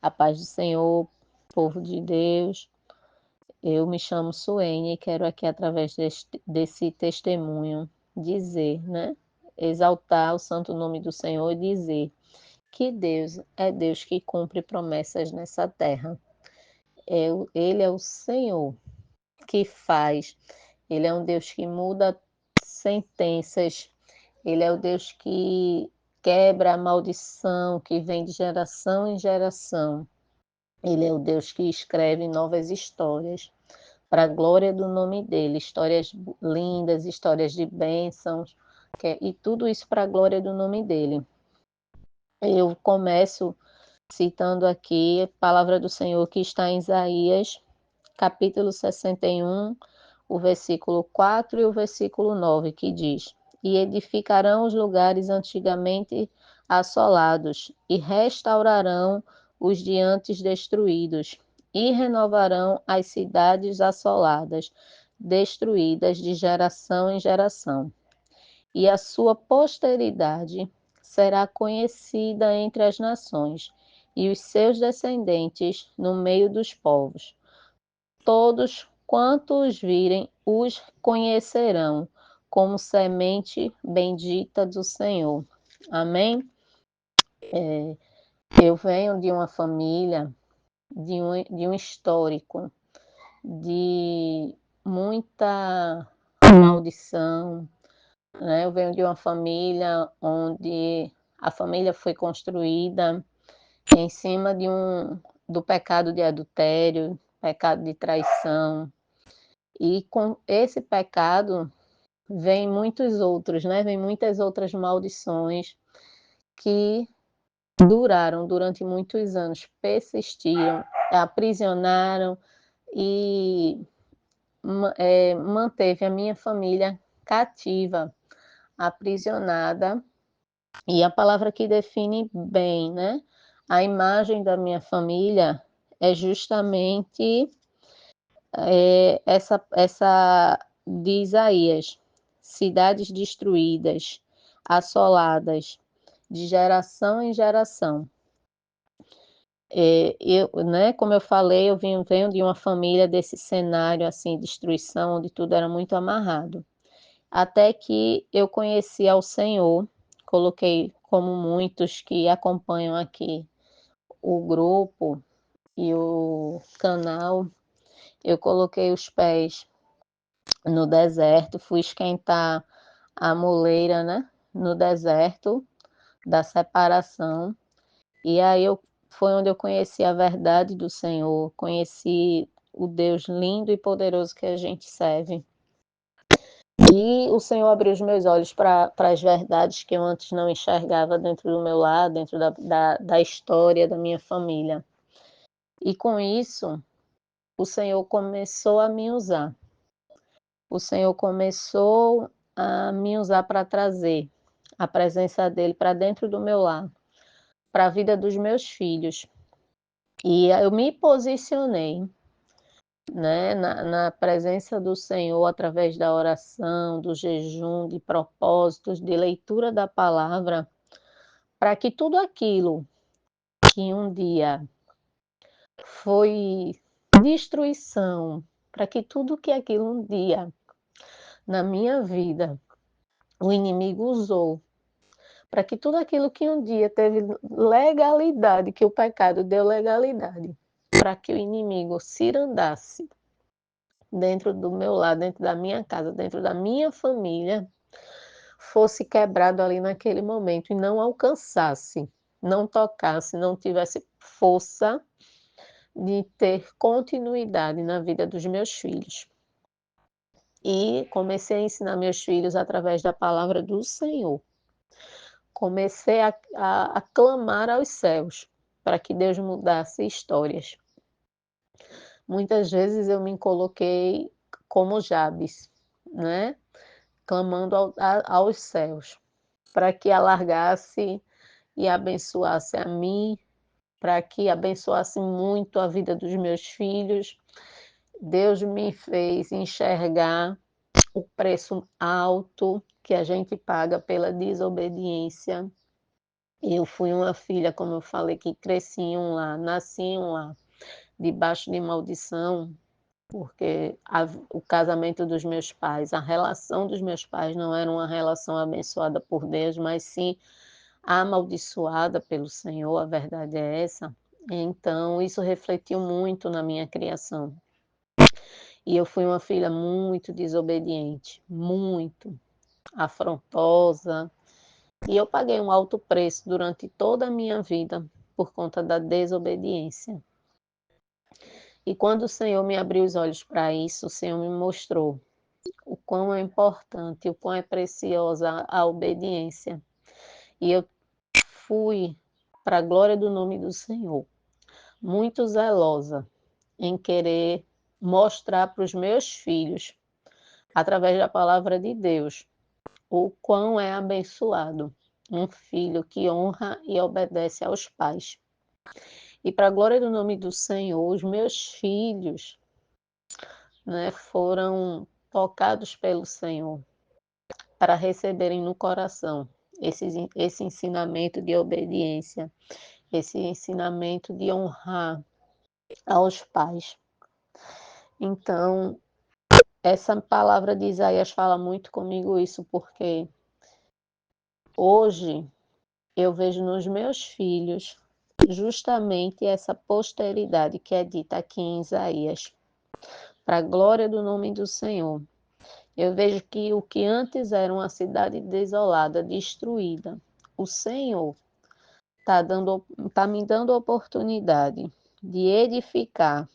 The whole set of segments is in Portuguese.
A paz do Senhor, povo de Deus. Eu me chamo Suene e quero aqui, através desse testemunho, dizer, né? Exaltar o santo nome do Senhor e dizer que Deus é Deus que cumpre promessas nessa terra. Ele é o Senhor que faz. Ele é um Deus que muda sentenças. Ele é o Deus que quebra a maldição que vem de geração em geração. Ele é o Deus que escreve novas histórias para a glória do nome dele, histórias lindas, histórias de bênçãos, e tudo isso para a glória do nome dele. Eu começo citando aqui a palavra do Senhor que está em Isaías, capítulo 61, o versículo 4 e o versículo 9, que diz: E edificarão os lugares antigamente assolados, e restaurarão os de antes destruídos, e renovarão as cidades assoladas, destruídas de geração em geração. E a sua posteridade será conhecida entre as nações, e os seus descendentes no meio dos povos. Todos quanto os virem, os conhecerão como semente bendita do Senhor. Amém? Eu venho de uma família, de um histórico, de muita maldição, né? Eu venho de uma família onde a família foi construída em cima do pecado de adultério, pecado de traição. E com esse pecado vem muitos outros, né? Vem muitas outras maldições que duraram durante muitos anos, persistiram, aprisionaram e manteve a minha família cativa, aprisionada. E a palavra que define bem, né, a imagem da minha família é justamente essa de Isaías: cidades destruídas, assoladas, de geração em geração. Né, como eu falei, eu venho de uma família desse cenário, assim, destruição, onde tudo era muito amarrado. Até que eu conheci ao Senhor, coloquei, como muitos que acompanham aqui o grupo e o canal, eu coloquei os pés no deserto, fui esquentar a moleira, né, no deserto da separação, e aí foi onde eu conheci a verdade do Senhor, conheci o Deus lindo e poderoso que a gente serve. E o Senhor abriu os meus olhos para as verdades que eu antes não enxergava dentro do meu lar, dentro da história da minha família. E com isso, o Senhor começou a me usar. O Senhor começou a me usar para trazer a presença dele para dentro do meu lar, para a vida dos meus filhos. E eu me posicionei, né, na presença do Senhor, através da oração, do jejum, de propósitos, de leitura da palavra, para que tudo aquilo que um dia foi destruição, para que tudo que aquilo um dia na minha vida o inimigo usou, para que tudo aquilo que um dia teve legalidade, que o pecado deu legalidade, para que o inimigo cirandasse dentro do meu lar, dentro da minha casa, dentro da minha família, fosse quebrado ali naquele momento e não alcançasse, não tocasse, não tivesse força de ter continuidade na vida dos meus filhos. E comecei a ensinar meus filhos através da palavra do Senhor. Comecei a clamar aos céus para que Deus mudasse histórias. Muitas vezes eu me coloquei como Jabes, né? Clamando aos céus, para que alargasse e abençoasse a mim, para que abençoasse muito a vida dos meus filhos. Deus me fez enxergar o preço alto que a gente paga pela desobediência. Eu fui uma filha, como eu falei, que cresci em um lar, nasci em um lar debaixo de maldição, porque o casamento dos meus pais, a relação dos meus pais não era uma relação abençoada por Deus, mas sim amaldiçoada pelo Senhor, a verdade é essa. Então isso refletiu muito na minha criação. E eu fui uma filha muito desobediente, muito afrontosa, e eu paguei um alto preço durante toda a minha vida por conta da desobediência. E quando o Senhor me abriu os olhos para isso, o Senhor me mostrou o quão é importante, o quão é preciosa a obediência. E eu fui, para a glória do nome do Senhor, muito zelosa em querer mostrar para os meus filhos, através da palavra de Deus, o quão é abençoado um filho que honra e obedece aos pais. E para a glória do nome do Senhor, os meus filhos, né, foram tocados pelo Senhor para receberem no coração esse ensinamento de obediência, esse ensinamento de honrar aos pais. Então, essa palavra de Isaías fala muito comigo isso, porque hoje eu vejo nos meus filhos justamente essa posteridade que é dita aqui em Isaías, para a glória do nome do Senhor. Eu vejo que o que antes era uma cidade desolada, destruída, o Senhor tá me dando a oportunidade de edificar,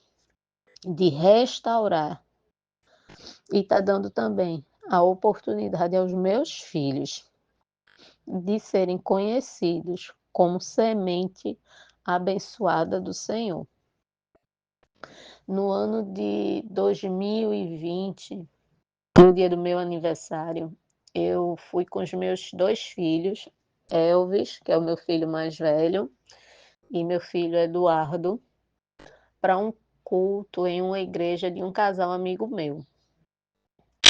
de restaurar, e está dando também a oportunidade aos meus filhos de serem conhecidos como semente abençoada do Senhor. No ano de 2020, no dia do meu aniversário, eu fui com os meus 2 filhos, Elvis, que é o meu filho mais velho, e meu filho Eduardo, para um culto em uma igreja de um casal amigo meu.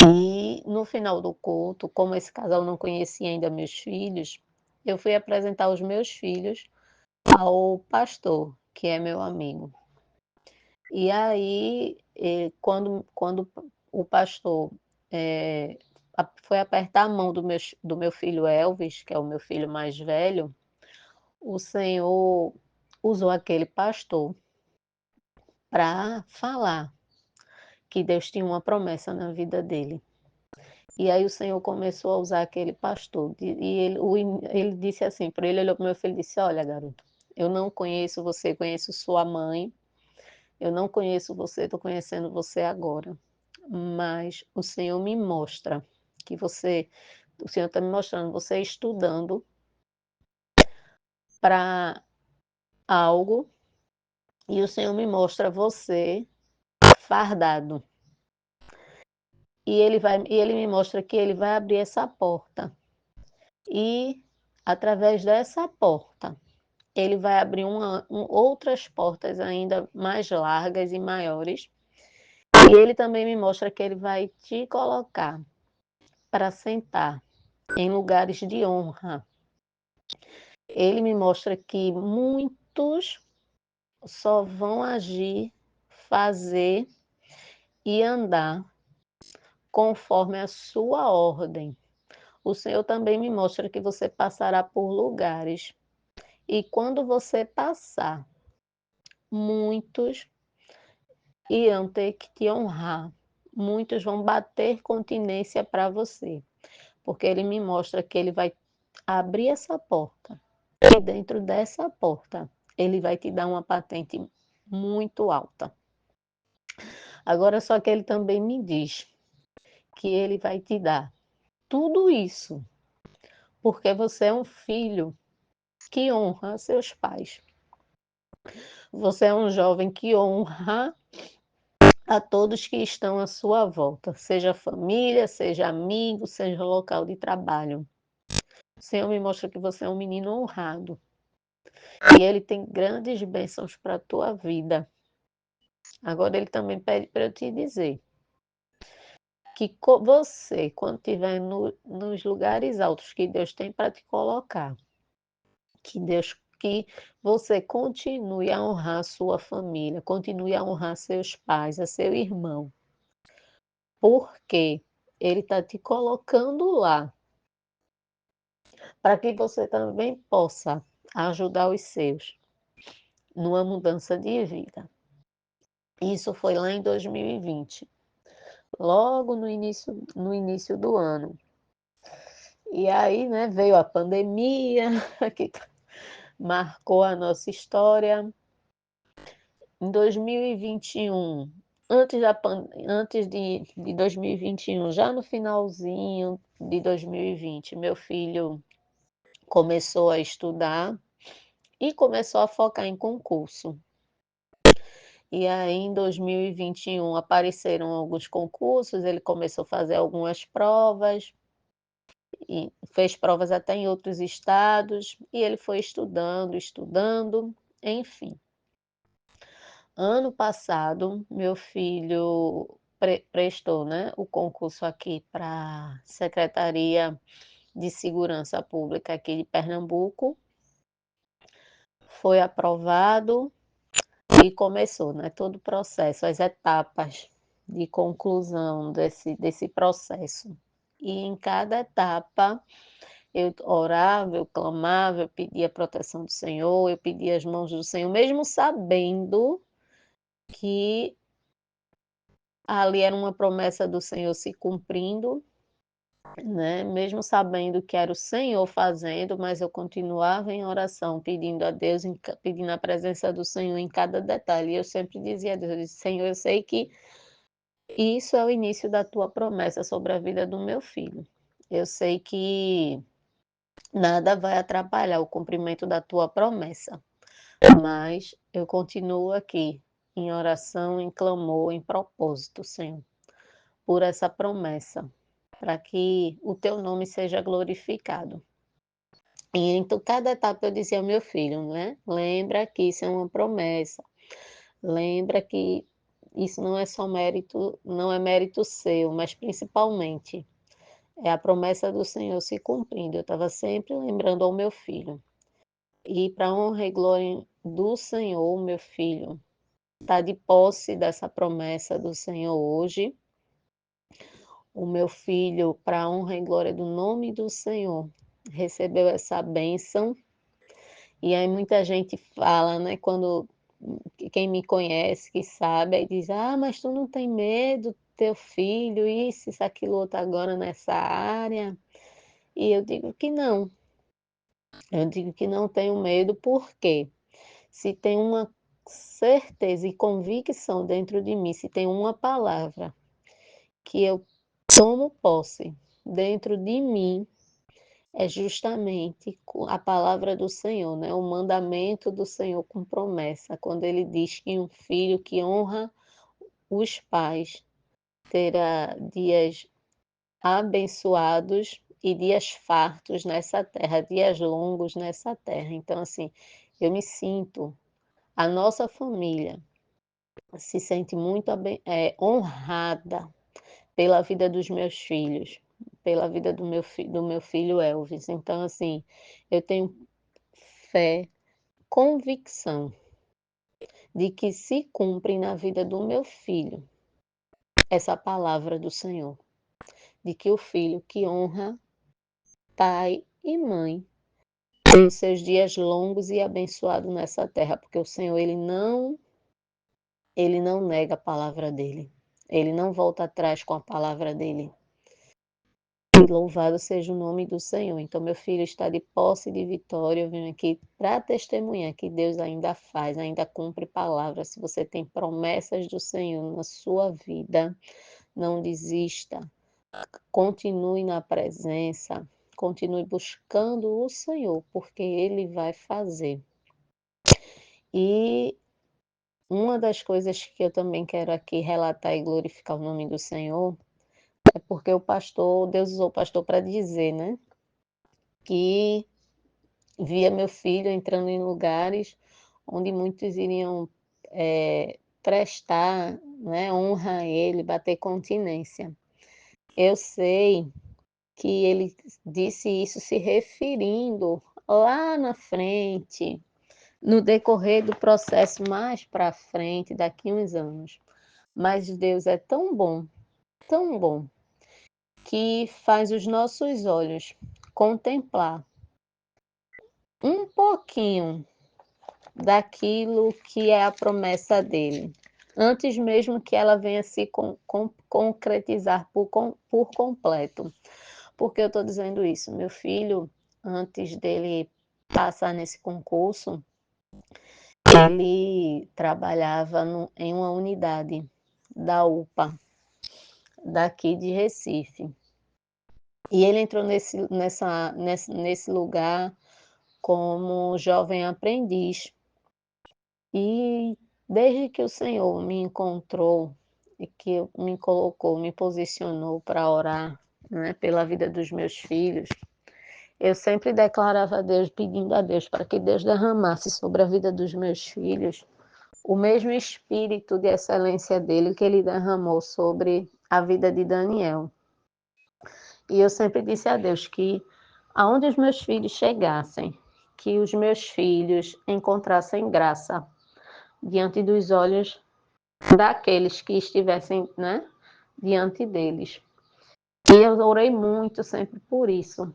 E no final do culto, como esse casal não conhecia ainda meus filhos, eu fui apresentar os meus filhos ao pastor, que é meu amigo. E aí, quando o pastor, foi apertar a mão do meu filho Elvis, que é o meu filho mais velho, o Senhor usou aquele pastor para falar que Deus tinha uma promessa na vida dele. E aí o Senhor começou a usar aquele pastor, e ele disse assim para ele, olhou para o meu filho e disse: "Olha, garoto, eu não conheço você, conheço sua mãe, eu não conheço você, estou conhecendo você agora, mas o Senhor me mostra que o Senhor está me mostrando você estudando para algo, e o Senhor me mostra você fardado. E ele me mostra que ele vai abrir essa porta, e através dessa porta, ele vai abrir outras portas ainda mais largas e maiores, e ele também me mostra que ele vai te colocar para sentar em lugares de honra. Ele me mostra que muitos só vão agir, fazer e andar conforme a sua ordem. O Senhor também me mostra que você passará por lugares, e quando você passar, muitos irão ter que te honrar, muitos vão bater continência para você, porque ele me mostra que ele vai abrir essa porta, e dentro dessa porta, ele vai te dar uma patente muito alta. Agora só que ele também me diz que ele vai te dar tudo isso, porque você é um filho que honra seus pais. Você é um jovem que honra a todos que estão à sua volta, seja família, seja amigo, seja local de trabalho. O Senhor me mostra que você é um menino honrado, e Ele tem grandes bênçãos para a tua vida. Agora Ele também pede para eu te dizer que você, quando estiver nos lugares altos que Deus tem para te colocar, Que você continue a honrar sua família, continue a honrar seus pais, a seu irmão, porque ele está te colocando lá, para que você também possa ajudar os seus numa mudança de vida. Isso foi lá em 2020, logo no início do ano. E aí, né, veio a pandemia, que marcou a nossa história. Em 2021, antes de 2021, já no finalzinho de 2020, meu filho começou a estudar e começou a focar em concurso. E aí em 2021 apareceram alguns concursos, ele começou a fazer algumas provas, e fez provas até em outros estados, e ele foi estudando, estudando, enfim. Ano passado, meu filho prestou, né, o concurso aqui para a Secretaria de Segurança Pública aqui de Pernambuco, foi aprovado e começou, né, todo o processo, as etapas de conclusão desse processo. E em cada etapa eu orava, eu clamava, eu pedia a proteção do Senhor, eu pedia as mãos do Senhor, mesmo sabendo que ali era uma promessa do Senhor se cumprindo, né, mesmo sabendo que era o Senhor fazendo, mas eu continuava em oração, pedindo a Deus, pedindo a presença do Senhor em cada detalhe. E eu sempre dizia a Deus, eu disse: "Senhor, eu sei que isso é o início da tua promessa sobre a vida do meu filho. Eu sei que nada vai atrapalhar o cumprimento da tua promessa, mas eu continuo aqui em oração, em clamor, em propósito, Senhor, por essa promessa, para que o teu nome seja glorificado". E então cada etapa eu dizia ao meu filho, né: "Lembra que isso é uma promessa, lembra que isso não é só mérito, não é mérito seu, mas principalmente é a promessa do Senhor se cumprindo". Eu estava sempre lembrando ao meu filho. E para honra e glória do Senhor, meu filho está de posse dessa promessa do Senhor hoje. O meu filho, para a honra e glória do nome do Senhor, recebeu essa bênção. E aí muita gente fala, né, quando quem me conhece, que sabe, aí diz: "Ah, mas tu não tem medo, teu filho, isso, aquilo, outro agora nessa área?". E eu digo que não, eu digo que não tenho medo, porque se tem uma certeza e convicção dentro de mim, se tem uma palavra que eu tomo posse dentro de mim, é justamente a palavra do Senhor, né, o mandamento do Senhor com promessa, quando ele diz que um filho que honra os pais terá dias abençoados e dias fartos nessa terra, dias longos nessa terra. Então, assim, eu me sinto, a nossa família se sente muito honrada pela vida dos meus filhos, pela vida do meu filho Elvis. Então, assim, eu tenho fé, convicção de que se cumpre na vida do meu filho essa palavra do Senhor, de que o filho que honra pai e mãe tem os seus dias longos e abençoados nessa terra, porque o Senhor ele não nega a palavra dele, ele não volta atrás com a palavra dele. E louvado seja o nome do Senhor. Então, meu filho está de posse de vitória. Eu venho aqui para testemunhar que Deus ainda faz, ainda cumpre palavras. Se você tem promessas do Senhor na sua vida, não desista. Continue na presença, continue buscando o Senhor, porque Ele vai fazer. E uma das coisas que eu também quero aqui relatar e glorificar o nome do Senhor, é porque Deus usou o pastor para dizer, né, que via meu filho entrando em lugares onde muitos iriam, prestar, né, honra a ele, bater continência. Eu sei que ele disse isso se referindo lá na frente, no decorrer do processo mais para frente, daqui uns anos. Mas Deus é tão bom, que faz os nossos olhos contemplar um pouquinho daquilo que é a promessa dele, antes mesmo que ela venha se concretizar por completo. Por que eu estou dizendo isso? Meu filho, antes dele passar nesse concurso, ele trabalhava em uma unidade da UPA, daqui de Recife. E ele entrou nesse lugar como jovem aprendiz. E desde que o Senhor me encontrou e que me colocou, me posicionou para orar, né, pela vida dos meus filhos, eu sempre declarava a Deus, pedindo a Deus para que Deus derramasse sobre a vida dos meus filhos o mesmo espírito de excelência dele que ele derramou sobre a vida de Daniel. E eu sempre disse a Deus que aonde os meus filhos chegassem, que os meus filhos encontrassem graça diante dos olhos daqueles que estivessem, né, diante deles. E eu orei muito sempre por isso.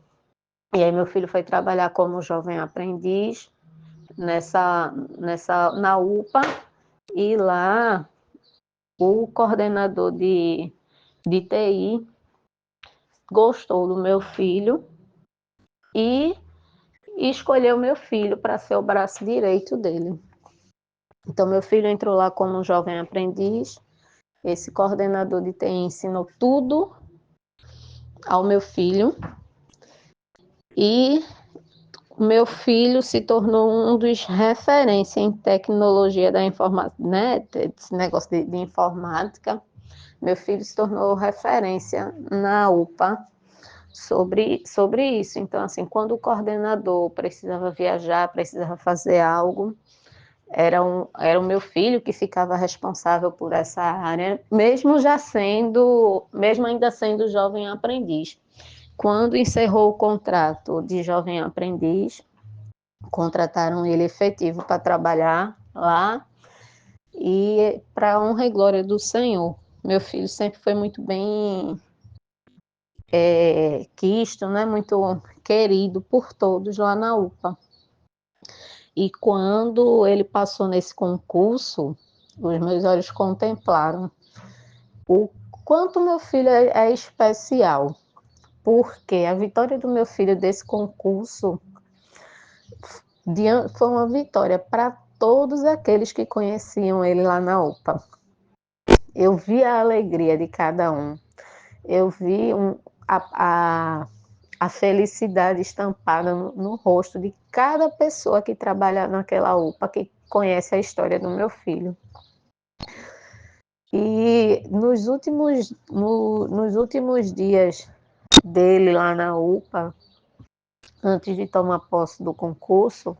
E aí meu filho foi trabalhar como jovem aprendiz na UPA, e lá o coordenador de TI gostou do meu filho e escolheu meu filho para ser o braço direito dele. Então meu filho entrou lá como um jovem aprendiz. Esse coordenador de TI ensinou tudo ao meu filho e meu filho se tornou um dos referências em tecnologia da informática, né? Esse negócio de informática. Meu filho se tornou referência na UPA sobre isso. Então, assim, quando o coordenador precisava viajar, precisava fazer algo, era o meu filho que ficava responsável por essa área, mesmo ainda sendo jovem aprendiz. Quando encerrou o contrato de jovem aprendiz, contrataram ele efetivo para trabalhar lá, e para honra e glória do Senhor. Meu filho sempre foi muito bem quisto, né? Muito querido por todos lá na UPA. E quando ele passou nesse concurso, os meus olhos contemplaram o quanto meu filho é especial, porque a vitória do meu filho desse concurso foi uma vitória para todos aqueles que conheciam ele lá na UPA. Eu vi a alegria de cada um, eu vi a felicidade estampada no rosto de cada pessoa que trabalha naquela UPA, que conhece a história do meu filho. E nos últimos dias dele lá na UPA, antes de tomar posse do concurso,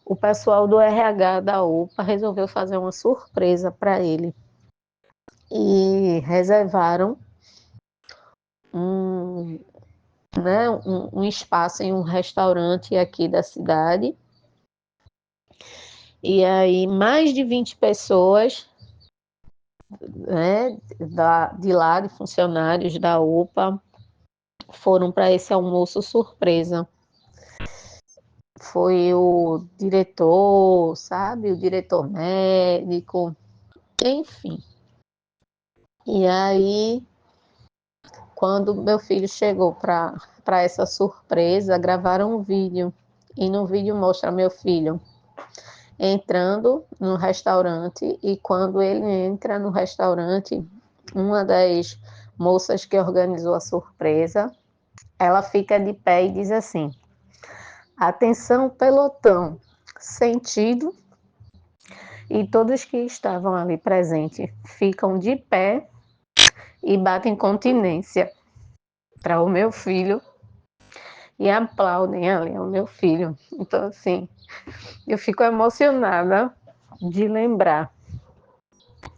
o pessoal do RH da UPA resolveu fazer uma surpresa para ele. E reservaram um, né, um espaço em um restaurante aqui da cidade. E aí mais de 20 pessoas, né, de lá, de funcionários da UPA, foram para esse almoço surpresa. Foi o diretor, sabe, o diretor médico, enfim. E aí, quando meu filho chegou para essa surpresa, gravaram um vídeo. E no vídeo mostra meu filho entrando no restaurante, e quando ele entra no restaurante, uma das moças que organizou a surpresa, ela fica de pé e diz assim: atenção, pelotão, sentido, e todos que estavam ali presentes ficam de pé e batem continência para o meu filho e aplaudem ali ao meu filho. Então, assim, eu fico emocionada de lembrar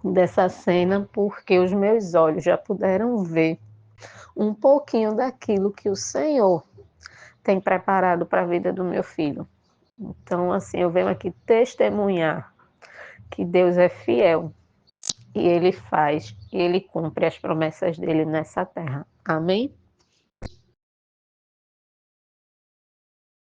dessa cena, porque os meus olhos já puderam ver um pouquinho daquilo que o Senhor tem preparado para a vida do meu filho. Então, assim, eu venho aqui testemunhar que Deus é fiel e Ele faz, e Ele cumpre as promessas dele nessa terra. Amém?